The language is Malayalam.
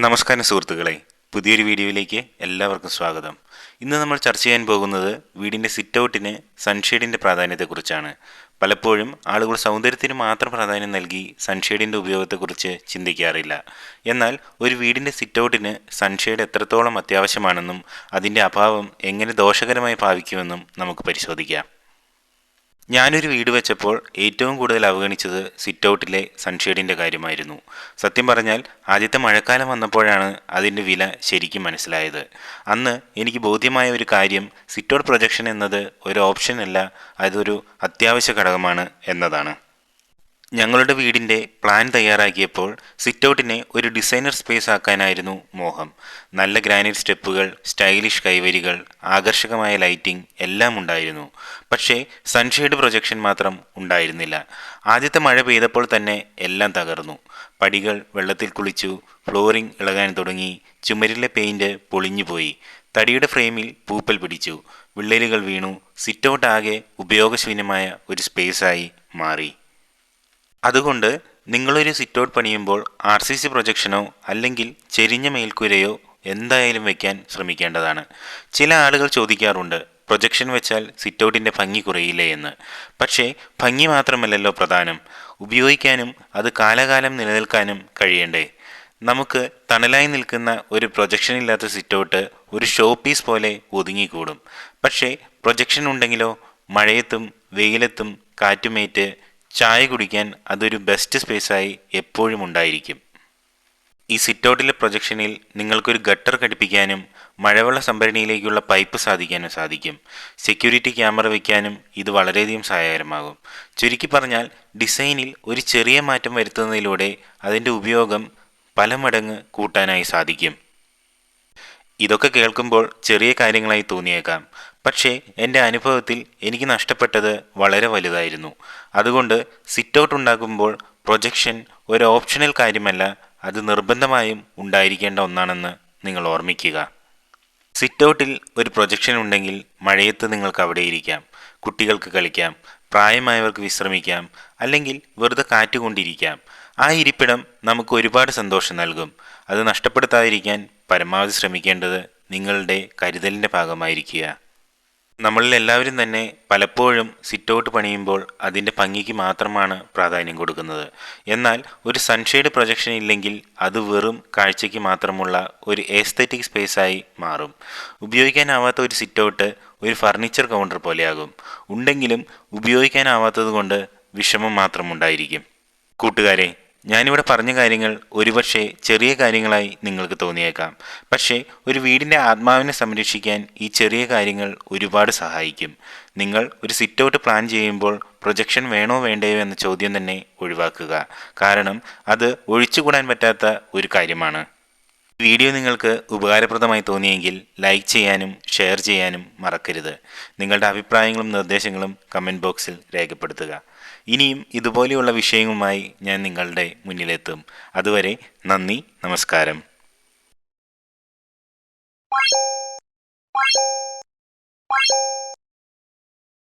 നമസ്കാരം സുഹൃത്തുക്കളെ, പുതിയൊരു വീഡിയോയിലേക്ക് എല്ലാവർക്കും സ്വാഗതം. ഇന്ന് നമ്മൾ ചർച്ച ചെയ്യാൻ പോകുന്നത് വീടിൻ്റെ സിറ്റ് ഔട്ടിന് സൺഷെയ്ഡിൻ്റെ പ്രാധാന്യത്തെക്കുറിച്ചാണ്. പലപ്പോഴും ആളുകൾ സൗന്ദര്യത്തിന് മാത്രം പ്രാധാന്യം നൽകി സൺഷെയ്ഡിൻ്റെ ഉപയോഗത്തെക്കുറിച്ച് ചിന്തിക്കാറില്ല. എന്നാൽ ഒരു വീടിൻ്റെ സിറ്റ് ഔട്ടിന് സൺഷെയ്ഡ് എത്രത്തോളം അത്യാവശ്യമാണെന്നും അതിൻ്റെ അഭാവം എങ്ങനെ ദോഷകരമായി ഭാവിക്കുമെന്നും നമുക്ക് പരിശോധിക്കാം. ഞാനൊരു വീട് വെച്ചപ്പോൾ ഏറ്റവും കൂടുതൽ അവഗണിച്ചത് സിറ്റ് ഔട്ടിലെ സൺഷെയ്ഡിൻ്റെ കാര്യമായിരുന്നു. സത്യം പറഞ്ഞാൽ ആദ്യത്തെ മഴക്കാലം വന്നപ്പോഴാണ് അതിൻ്റെ വില ശരിക്കും മനസ്സിലായത്. അന്ന് എനിക്ക് ബോധ്യമായ ഒരു കാര്യം സിറ്റ് ഔട്ട് പ്രൊജക്ഷൻ എന്നത് ഒരു ഓപ്ഷൻ അല്ല, അതൊരു അത്യാവശ്യ ഘടകമാണ് എന്നതാണ്. ഞങ്ങളുടെ വീടിൻ്റെ പ്ലാൻ തയ്യാറാക്കിയപ്പോൾ സിറ്റ് ഔട്ടിനെ ഒരു ഡിസൈനർ സ്പേസ് ആക്കാനായിരുന്നു മോഹം. നല്ല ഗ്രാനൈറ്റ് സ്റ്റെപ്പുകൾ, സ്റ്റൈലിഷ് കൈവരികൾ, ആകർഷകമായ ലൈറ്റിംഗ് എല്ലാം ഉണ്ടായിരുന്നു. പക്ഷേ സൺഷെയ്ഡ് പ്രൊജക്ഷൻ മാത്രം ഉണ്ടായിരുന്നില്ല. ആദ്യത്തെ മഴ പെയ്തപ്പോൾ തന്നെ എല്ലാം തകർന്നു. പടികൾ വെള്ളത്തിൽ കുളിച്ചു, ഫ്ലോറിംഗ് ഇളകാൻ തുടങ്ങി, ചുമരിലെ പെയിൻറ് പൊളിഞ്ഞുപോയി, തടിയുടെ ഫ്രെയിമിൽ പൂപ്പൽ പിടിച്ചു, വിള്ളലുകൾ വീണു. സിറ്റ് ഔട്ട് ആകെ ഉപയോഗശൂന്യമായ ഒരു സ്പേസായി മാറി. അതുകൊണ്ട് നിങ്ങളൊരു സിറ്റ് ഔട്ട് പണിയുമ്പോൾ RCC പ്രൊജക്ഷനോ അല്ലെങ്കിൽ ചെരിഞ്ഞ മേൽക്കൂരയോ എന്തായാലും വെക്കാൻ ശ്രമിക്കേണ്ടതാണ്. ചില ആളുകൾ ചോദിക്കാറുണ്ട്, പ്രൊജക്ഷൻ വെച്ചാൽ സിറ്റ് ഔട്ടിൻ്റെ ഭംഗി കുറയില്ലേ എന്ന്. പക്ഷേ ഭംഗി മാത്രമല്ലല്ലോ പ്രധാനം, ഉപയോഗിക്കാനും അത് കാലാകാലം നിലനിൽക്കാനും കഴിയണ്ടേ. നമുക്ക് തണലായി നിൽക്കുന്ന ഒരു പ്രൊജക്ഷൻ ഇല്ലാത്ത സിറ്റ് ഔട്ട് ഒരു ഷോ പീസ് പോലെ ഒതുങ്ങിക്കൂടും. പക്ഷേ പ്രൊജക്ഷൻ ഉണ്ടെങ്കിലോ മഴയത്തും വെയിലത്തും കാറ്റുമേറ്റ് ചായ കുടിക്കാൻ അതൊരു ബെസ്റ്റ് സ്പേസായി എപ്പോഴും ഉണ്ടായിരിക്കും. ഈ സിറ്റ് ഔട്ടിലെ പ്രൊജക്ഷനിൽ നിങ്ങൾക്കൊരു ഗട്ടർ ഘടിപ്പിക്കാനും മഴവെള്ള സംഭരണിയിലേക്കുള്ള പൈപ്പ് സാധിക്കാനും സാധിക്കും. സെക്യൂരിറ്റി ക്യാമറ വയ്ക്കാനും ഇത് വളരെയധികം സഹായകരമാകും. ചുരുക്കി പറഞ്ഞാൽ ഡിസൈനിൽ ഒരു ചെറിയ മാറ്റം വരുത്തുന്നതിലൂടെ അതിൻ്റെ ഉപയോഗം പല മടങ്ങ് കൂട്ടാനായി സാധിക്കും. ഇതൊക്കെ കേൾക്കുമ്പോൾ ചെറിയ കാര്യങ്ങളായി തോന്നിയേക്കാം, പക്ഷേ എൻ്റെ അനുഭവത്തിൽ എനിക്ക് നഷ്ടപ്പെട്ടത് വളരെ വലുതായിരുന്നു. അതുകൊണ്ട് സിറ്റ് ഔട്ട് ഉണ്ടാക്കുമ്പോൾ പ്രൊജക്ഷൻ ഒരു ഓപ്ഷണൽ കാര്യമല്ല, അത് നിർബന്ധമായും ഉണ്ടായിരിക്കേണ്ട ഒന്നാണെന്ന് നിങ്ങൾ ഓർമ്മിക്കുക. സിറ്റ് ഔട്ടിൽ ഒരു പ്രൊജക്ഷൻ ഉണ്ടെങ്കിൽ മഴയത്ത് നിങ്ങൾക്ക് അവിടെ ഇരിക്കാം, കുട്ടികൾക്ക് കളിക്കാം, പ്രായമായവർക്ക് വിശ്രമിക്കാം, അല്ലെങ്കിൽ വെറുതെ കാറ്റുകൊണ്ടിരിക്കാം. ആ ഇരിപ്പിടം നമുക്ക് ഒരുപാട് സന്തോഷം നൽകും. അത് നഷ്ടപ്പെടുത്താതിരിക്കാൻ പരമാവധി ശ്രമിക്കേണ്ടത് നിങ്ങളുടെ കരുതലിൻ്റെ ഭാഗമായിരിക്കുക. നമ്മളിൽ എല്ലാവരും തന്നെ പലപ്പോഴും സിറ്റ് ഔട്ട് പണിയുമ്പോൾ അതിൻ്റെ ഭംഗിക്ക് മാത്രമാണ് പ്രാധാന്യം കൊടുക്കുന്നത്. എന്നാൽ ഒരു സൺഷെയ്ഡ് പ്രൊജക്ഷൻ ഇല്ലെങ്കിൽ അത് വെറും കാഴ്ചയ്ക്ക് മാത്രമുള്ള ഒരു എസ്തെറ്റിക് സ്പേസായി മാറും. ഉപയോഗിക്കാനാവാത്ത ഒരു സിറ്റ് ഔട്ട് ഒരു ഫർണിച്ചർ കൗണ്ടർ പോലെയാകും. ഉണ്ടെങ്കിലും ഉപയോഗിക്കാനാവാത്തത് കൊണ്ട് വിഷമം മാത്രമുണ്ടായിരിക്കും. കൂട്ടുകാരെ, ഞാനിവിടെ പറഞ്ഞ കാര്യങ്ങൾ ഒരുപക്ഷെ ചെറിയ കാര്യങ്ങളായി നിങ്ങൾക്ക് തോന്നിയേക്കാം. പക്ഷേ ഒരു വീടിൻ്റെ ആത്മാവിനെ സംരക്ഷിക്കാൻ ഈ ചെറിയ കാര്യങ്ങൾ ഒരുപാട് സഹായിക്കും. നിങ്ങൾ ഒരു സിറ്റ് ഔട്ട് പ്ലാൻ ചെയ്യുമ്പോൾ പ്രൊജക്ഷൻ വേണോ വേണ്ടയോ എന്ന ചോദ്യം തന്നെ ഒഴിവാക്കുക. കാരണം അത് ഒഴിച്ചുകൂടാൻ പറ്റാത്ത ഒരു കാര്യമാണ്. വീഡിയോ നിങ്ങൾക്ക് ഉപകാരപ്രദമായി തോന്നിയെങ്കിൽ ലൈക്ക് ചെയ്യാനും ഷെയർ ചെയ്യാനും മറക്കരുത്. നിങ്ങളുടെ അഭിപ്രായങ്ങളും നിർദ്ദേശങ്ങളും കമൻറ്റ് ബോക്സിൽ രേഖപ്പെടുത്തുക. ഇനിയും ഇതുപോലെയുള്ള വിഷയങ്ങളുമായി ഞാൻ നിങ്ങളുടെ മുന്നിലെത്തും. അതുവരെ നന്ദി, നമസ്കാരം.